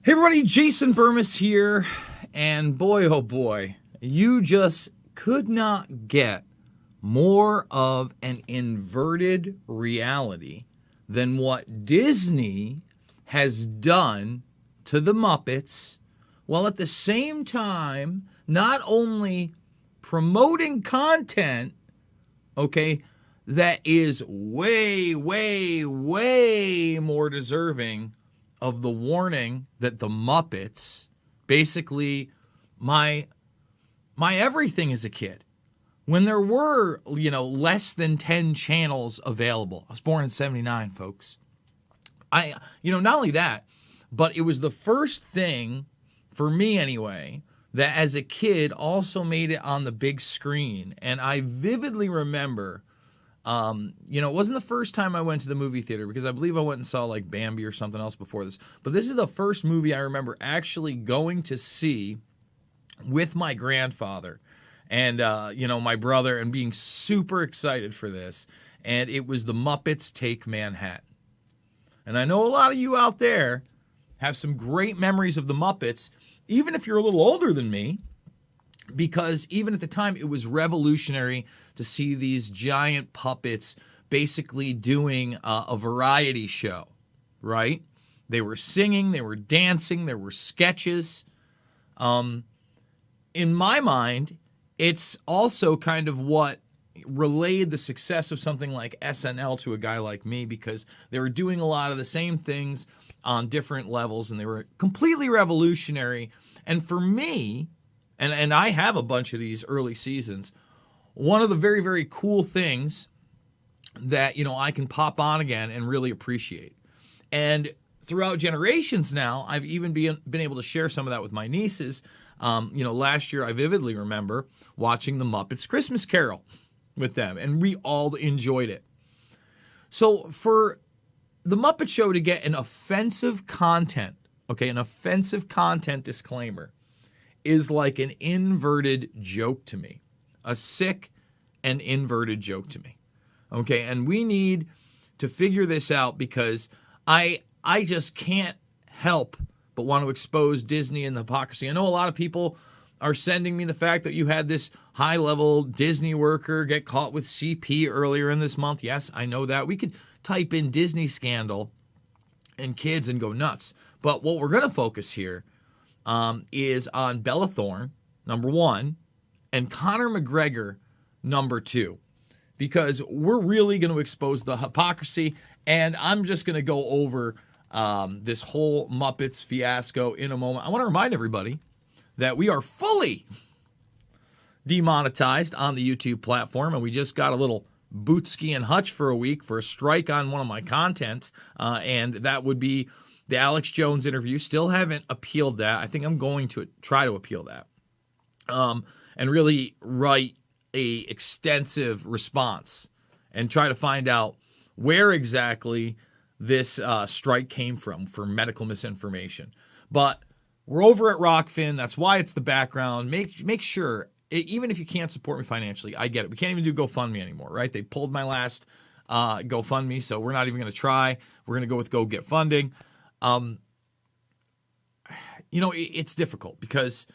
Hey everybody, Jason Burmis here, and boy oh boy, you just could not get more of an inverted reality than what Disney has done to the Muppets, while at the same time not only promoting content, okay, that is way more deserving of the warning that the Muppets, basically my everything as a kid, when there were, less than 10 channels available. I was born in 79, folks. Not only that, but it was the first thing, for me anyway, that as a kid also made it on the big screen. And I vividly remember, it wasn't the first time I went to the movie theater, because I believe I went and saw like Bambi or something else before this. But this is the first movie I remember actually going to see with my grandfather and, my brother, and being super excited for this. And it was The Muppets Take Manhattan. And I know a lot of you out there have some great memories of The Muppets, even if you're a little older than me, because even at the time it was revolutionary to see these giant puppets basically doing a variety show, right? They were singing, they were dancing, there were sketches. In my mind, it's also kind of what relayed the success of something like SNL to a guy like me, because they were doing a lot of the same things on different levels, and they were completely revolutionary. And for me, and I have a bunch of these early seasons, one of the very cool things that, I can pop on again and really appreciate. And throughout generations now, I've even been able to share some of that with my nieces. Last year I vividly remember watching The Muppets Christmas Carol with them, and we all enjoyed it. So for The Muppet Show to get an offensive content disclaimer is like an inverted joke to me. A sick and inverted joke to me. Okay, and we need to figure this out, because I just can't help but want to expose Disney and the hypocrisy. I know a lot of people are sending me the fact that you had this high-level Disney worker get caught with CP earlier in this month. Yes, I know that. We could type in Disney scandal and kids and go nuts. But what we're going to focus here is on Bella Thorne, number one, and Conor McGregor, number two, because we're really going to expose the hypocrisy. And I'm just going to go over this whole Muppets fiasco in a moment. I want to remind everybody that we are fully demonetized on the YouTube platform, and we just got a little bootski and hutch for a week for a strike on one of my contents, and that would be the Alex Jones interview. Still haven't appealed that. I think I'm going to try to appeal that, and really write a extensive response and try to find out where exactly this strike came from for medical misinformation. But we're over at Rockfin. That's why it's the background. Make sure, even if you can't support me financially, I get it. We can't even do GoFundMe anymore, right? They pulled my last GoFundMe, so we're not even going to try. We're going to go with Go Get Funding. It's difficult, because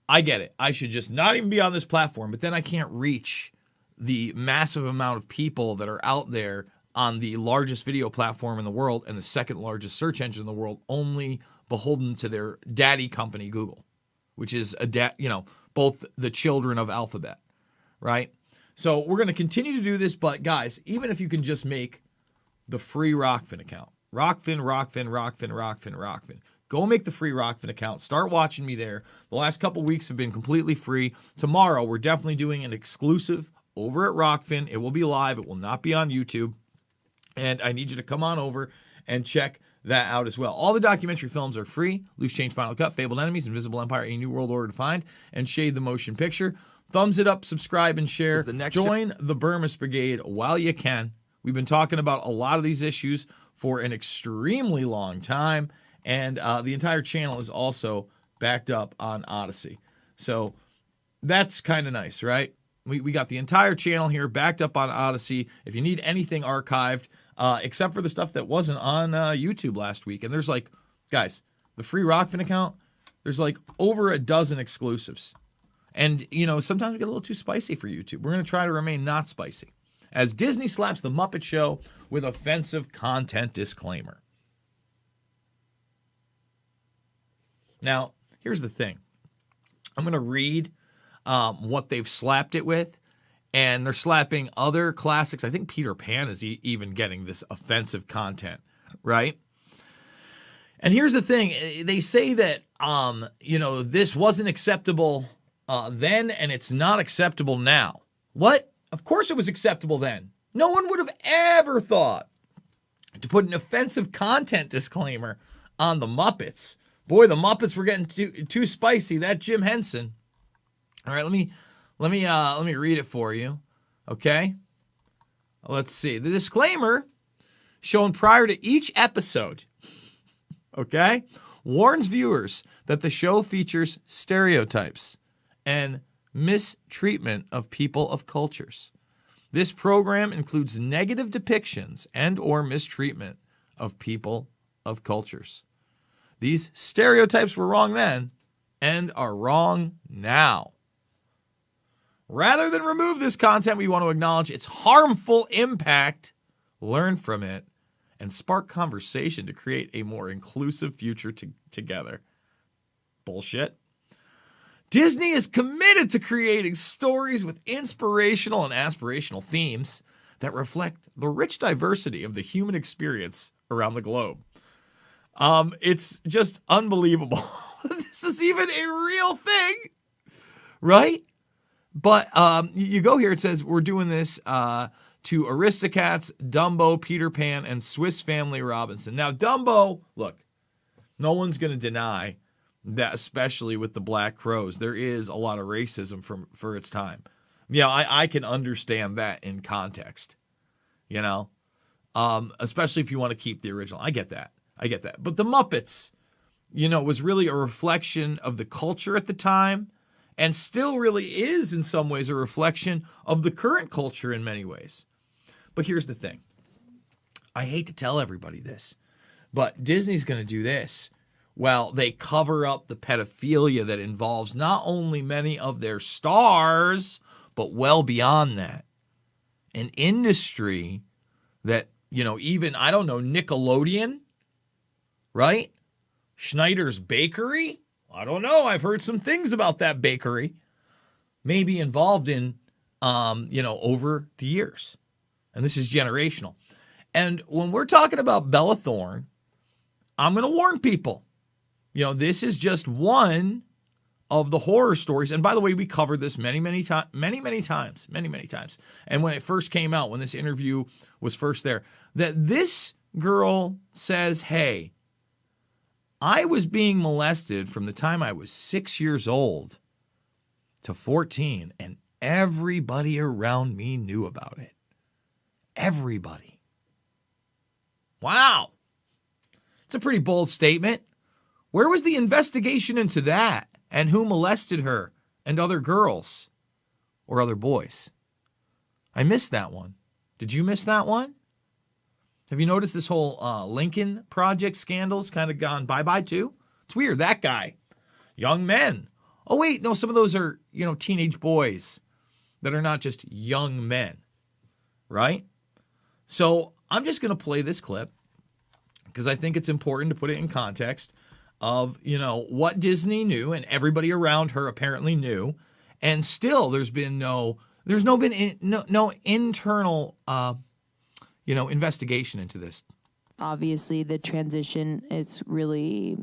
I get it. I should just not even be on this platform, but then I can't reach the massive amount of people that are out there on the largest video platform in the world and the second largest search engine in the world, only beholden to their daddy company, Google, which is both the children of Alphabet, right? So we're going to continue to do this, but guys, even if you can just make the free Rockfin account, Rockfin. Go make the free Rockfin account. Start watching me there. The last couple weeks have been completely free. Tomorrow, we're definitely doing an exclusive over at Rockfin. It will be live. It will not be on YouTube. And I need you to come on over and check that out as well. All the documentary films are free. Loose Change Final Cut, Fabled Enemies, Invisible Empire, A New World Order to Find, and Shade the Motion Picture. Thumbs it up, subscribe, and share. Join the Burmis Brigade while you can. We've been talking about a lot of these issues for an extremely long time, and the entire channel is also backed up on Odyssey. So that's kind of nice, right? We got the entire channel here backed up on Odyssey. If you need anything archived, except for the stuff that wasn't on YouTube last week. And there's like, guys, the free Rockfin account, there's like over a dozen exclusives. And, sometimes we get a little too spicy for YouTube. We're going to try to remain not spicy. As Disney slaps the Muppet Show with offensive content disclaimer. Now, here's the thing. I'm going to read what they've slapped it with. And they're slapping other classics. I think Peter Pan is even getting this offensive content, right? And here's the thing. They say that, this wasn't acceptable then, and it's not acceptable now. What? Of course it was acceptable then. No one would have ever thought to put an offensive content disclaimer on the Muppets. Boy, the Muppets were getting too spicy. That Jim Henson. All right, let me read it for you. Okay? Let's see. The disclaimer shown prior to each episode, okay, warns viewers that the show features stereotypes and mistreatment of people of cultures. This program includes negative depictions and or mistreatment of people of cultures. These stereotypes were wrong then and are wrong now. Rather than remove this content, we want to acknowledge its harmful impact, learn from it, and spark conversation to create a more inclusive future together. Bullshit. Disney is committed to creating stories with inspirational and aspirational themes that reflect the rich diversity of the human experience around the globe. It's just unbelievable. This is even a real thing, right? But you go here, it says we're doing this to Aristocats, Dumbo, Peter Pan, and Swiss Family Robinson. Now, Dumbo, look, no one's going to deny that, especially with the Black Crows, there is a lot of racism for its time. I can understand that in context, especially if you want to keep the original. I get that. But the Muppets, was really a reflection of the culture at the time and still really is in some ways a reflection of the current culture in many ways. But here's the thing. I hate to tell everybody this, but Disney's going to do this. Well, they cover up the pedophilia that involves not only many of their stars, but well beyond that. An industry that, even, I don't know, Nickelodeon, right? Schneider's Bakery? I don't know. I've heard some things about that bakery. May be involved in, over the years. And this is generational. And when we're talking about Bella Thorne, I'm going to warn people. This is just one of the horror stories. And by the way, we covered this many times. And when it first came out, when this interview was first there, that this girl says, hey, I was being molested from the time I was 6 years old to 14, and everybody around me knew about it. Everybody. Wow. It's a pretty bold statement. Where was the investigation into that and who molested her and other girls or other boys? I missed that one. Did you miss that one? Have you noticed this whole Lincoln Project scandal's kind of gone bye-bye too? It's weird. That guy. Young men. Oh, wait. No, some of those are, teenage boys that are not just young men. Right? So I'm just going to play this clip because I think it's important to put it in context of, what Disney knew and everybody around her apparently knew. And still there's no internal, investigation into this. Obviously the transition, it's really,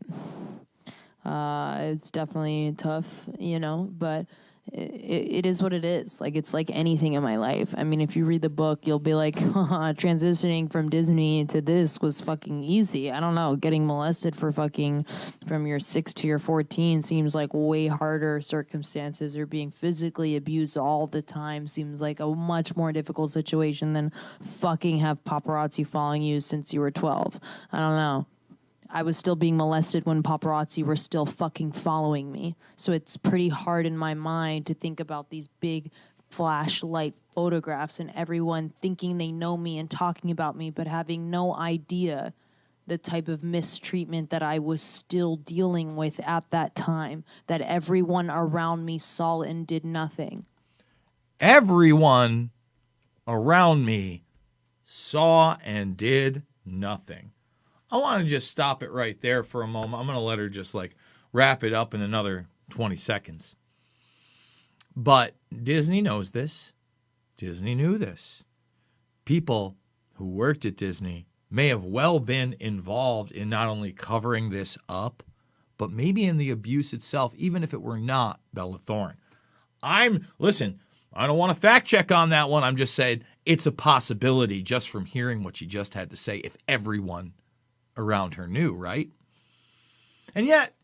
it's definitely tough, but it is what it is. Like, it's like anything in my life. I mean, if you read the book, you'll be like, transitioning from Disney to this was fucking easy. I don't know. Getting molested from your 6 to your 14 seems like way harder circumstances, or being physically abused all the time seems like a much more difficult situation than fucking have paparazzi following you since you were 12. I don't know. I was still being molested when paparazzi were still fucking following me. So it's pretty hard in my mind to think about these big flashlight photographs and everyone thinking they know me and talking about me, but having no idea the type of mistreatment that I was still dealing with at that time, that everyone around me saw and did nothing. Everyone around me saw and did nothing. I want to just stop it right there for a moment. I'm going to let her just like wrap it up in another 20 seconds. But Disney knows this. Disney knew this. People who worked at Disney may have well been involved in not only covering this up, but maybe in the abuse itself, even if it were not Bella Thorne. Listen, I don't want to fact check on that one. I'm just saying it's a possibility just from hearing what she just had to say if everyone around her knew, right? And yet,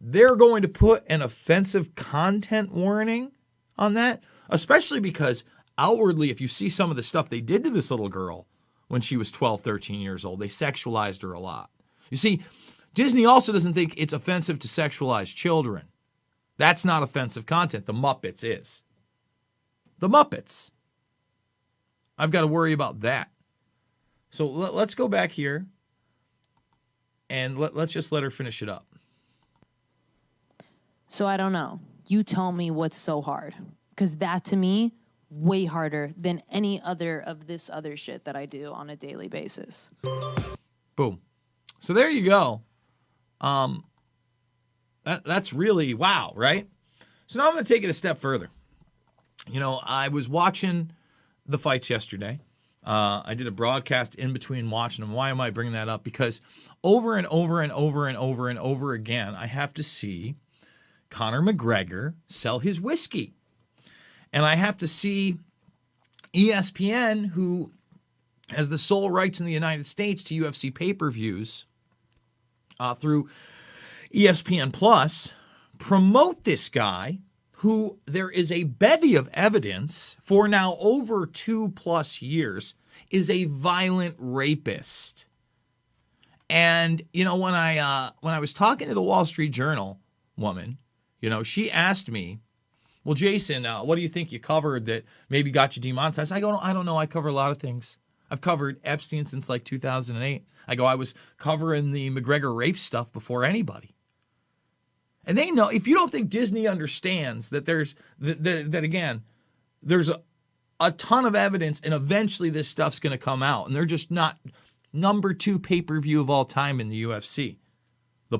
they're going to put an offensive content warning on that, especially because outwardly, if you see some of the stuff they did to this little girl when she was 12, 13 years old, they sexualized her a lot. You see, Disney also doesn't think it's offensive to sexualize children. That's not offensive content. The Muppets is. The Muppets. I've got to worry about that. So let's go back here and let's just let her finish it up. So I don't know. You tell me what's so hard. Because that, to me, way harder than any other of this other shit that I do on a daily basis. Boom. So there you go. That's really wow, right? So now I'm going to take it a step further. You know, I was watching the fights yesterday. I did a broadcast in between watching them. Why am I bringing that up? Because over and over and over and over and over again, I have to see Conor McGregor sell his whiskey. And I have to see ESPN, who has the sole rights in the United States to UFC pay-per-views through ESPN Plus, promote this guy who there is a bevy of evidence for now over 2+ years is a violent rapist. And, you know, when I was talking to the Wall Street Journal woman, you know, she asked me, well, Jason, what do you think you covered that maybe got you demonetized? I go, I don't know. I cover a lot of things. I've covered Epstein since like 2008. I go, I was covering the McGregor rape stuff before anybody. And they know, if you don't think Disney understands that there's, that again, there's a ton of evidence and eventually this stuff's going to come out. And they're just not number 2 pay-per-view of all time in the UFC. The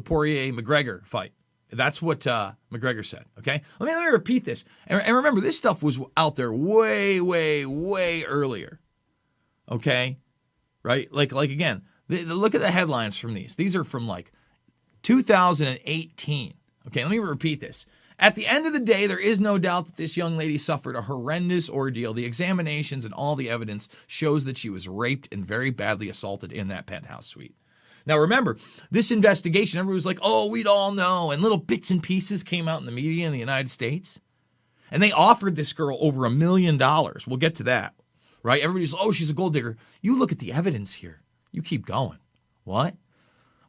Poirier-McGregor fight. That's what McGregor said, okay? Let me repeat this. And remember, this stuff was out there way, way, way earlier, okay? Right? Like again, look at the headlines from these. These are from like 2018, okay? Let me repeat this. At the end of the day, there is no doubt that this young lady suffered a horrendous ordeal. The examinations and all the evidence shows that she was raped and very badly assaulted in that penthouse suite. Now, remember, this investigation, everybody was like, oh, we'd all know. And little bits and pieces came out in the media in the United States. And they offered this girl over $1 million. We'll get to that, right? Everybody's, oh, she's a gold digger. You look at the evidence here. You keep going. What?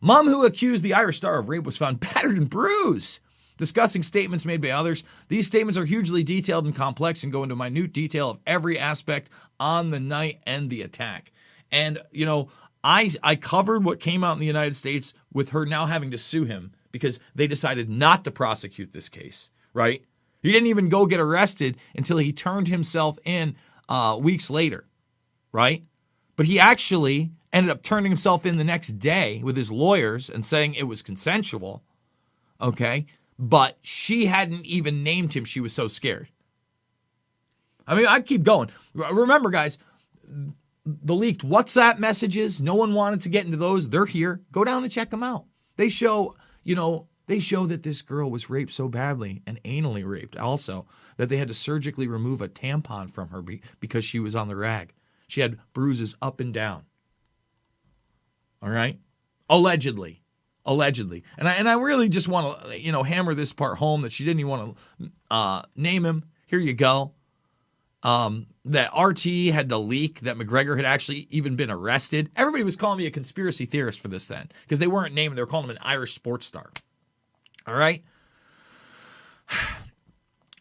Mom who accused the Irish star of rape was found battered and bruised. Discussing statements made by others. These statements are hugely detailed and complex and go into minute detail of every aspect on the night and the attack. And, you know, I covered what came out in the United States with her now having to sue him because they decided not to prosecute this case, right? He didn't even go get arrested until he turned himself in weeks later, right? But he actually ended up turning himself in the next day with his lawyers and saying it was consensual, okay? But she hadn't even named him. She was so scared. I mean, I keep going. Remember, guys, the leaked WhatsApp messages, no one wanted to get into those. They're here. Go down and check them out. They show, they show that this girl was raped so badly and anally raped also that they had to surgically remove a tampon from her because she was on the rag. She had bruises up and down. All right? Allegedly. And I really just want to, hammer this part home that she didn't even want to name him. Here you go. That RT had to leak that McGregor had actually even been arrested. Everybody was calling me a conspiracy theorist for this then because they weren't naming, they were calling him an Irish sports star. All right?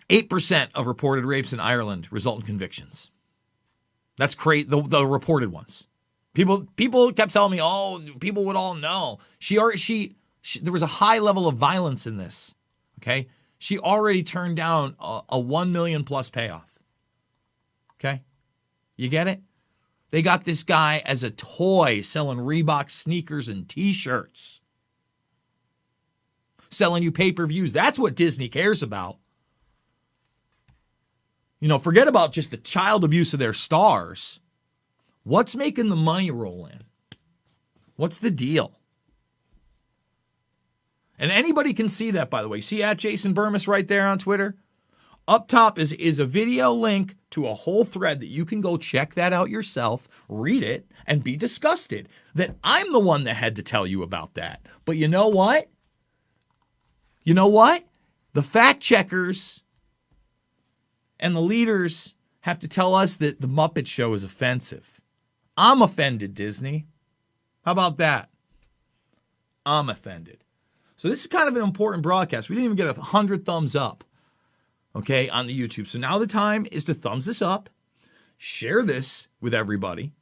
8% of reported rapes in Ireland result in convictions. That's the reported ones. People kept telling me, oh, people would all know. There was a high level of violence in this. Okay, she already turned down a $1 million plus payoff. Okay, you get it? They got this guy as a toy selling Reebok sneakers and T-shirts, selling you pay-per-views. That's what Disney cares about. Forget about just the child abuse of their stars. What's making the money roll in? What's the deal? And anybody can see that, by the way. See at Jason Burmis right there on Twitter? Up top is a video link to a whole thread that you can go check that out yourself, read it, and be disgusted that I'm the one that had to tell you about that. But you know what? The fact checkers and the leaders have to tell us that the Muppet Show is offensive. I'm offended, Disney. How about that? I'm offended. So this is kind of an important broadcast. We didn't even get 100 thumbs up, okay, on the YouTube. So now the time is to thumbs this up, share this with everybody,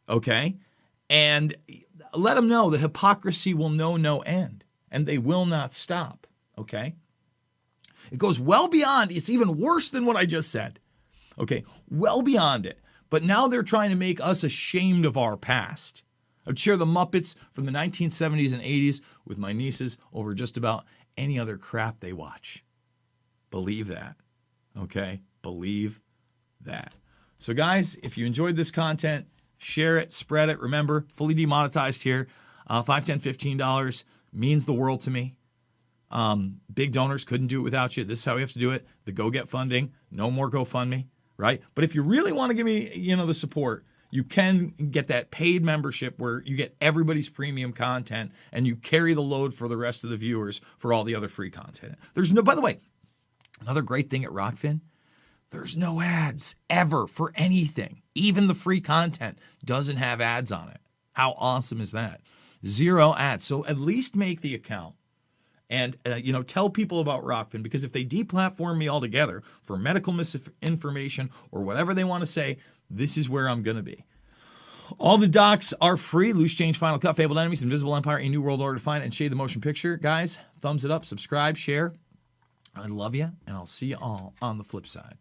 okay, and let them know that hypocrisy will know no end, and they will not stop, okay? It goes well beyond, it's even worse than what I just said, okay, well beyond it. But now they're trying to make us ashamed of our past. I would share the Muppets from the 1970s and 80s with my nieces over just about any other crap they watch. Believe that, okay? Believe that. So guys, if you enjoyed this content, share it, spread it. Remember, fully demonetized here. $5, $10, $15 means the world to me. Big donors couldn't do it without you. This is how we have to do it. The Go Get funding, no more GoFundMe, right? But if you really want to give me, the support, you can get that paid membership where you get everybody's premium content and you carry the load for the rest of the viewers for all the other free content. By the way, another great thing at Rockfin, there's no ads ever for anything. Even the free content doesn't have ads on it. How awesome is that? 0 ads. So at least make the account. And, tell people about Rockfin, because if they deplatform me altogether for medical misinformation or whatever they want to say, this is where I'm going to be. All the docs are free. Loose Change, Final Cut, Fabled Enemies, Invisible Empire, A New World Order to Find, and Shade the Motion Picture. Guys, thumbs it up, subscribe, share. I love you, and I'll see you all on the flip side.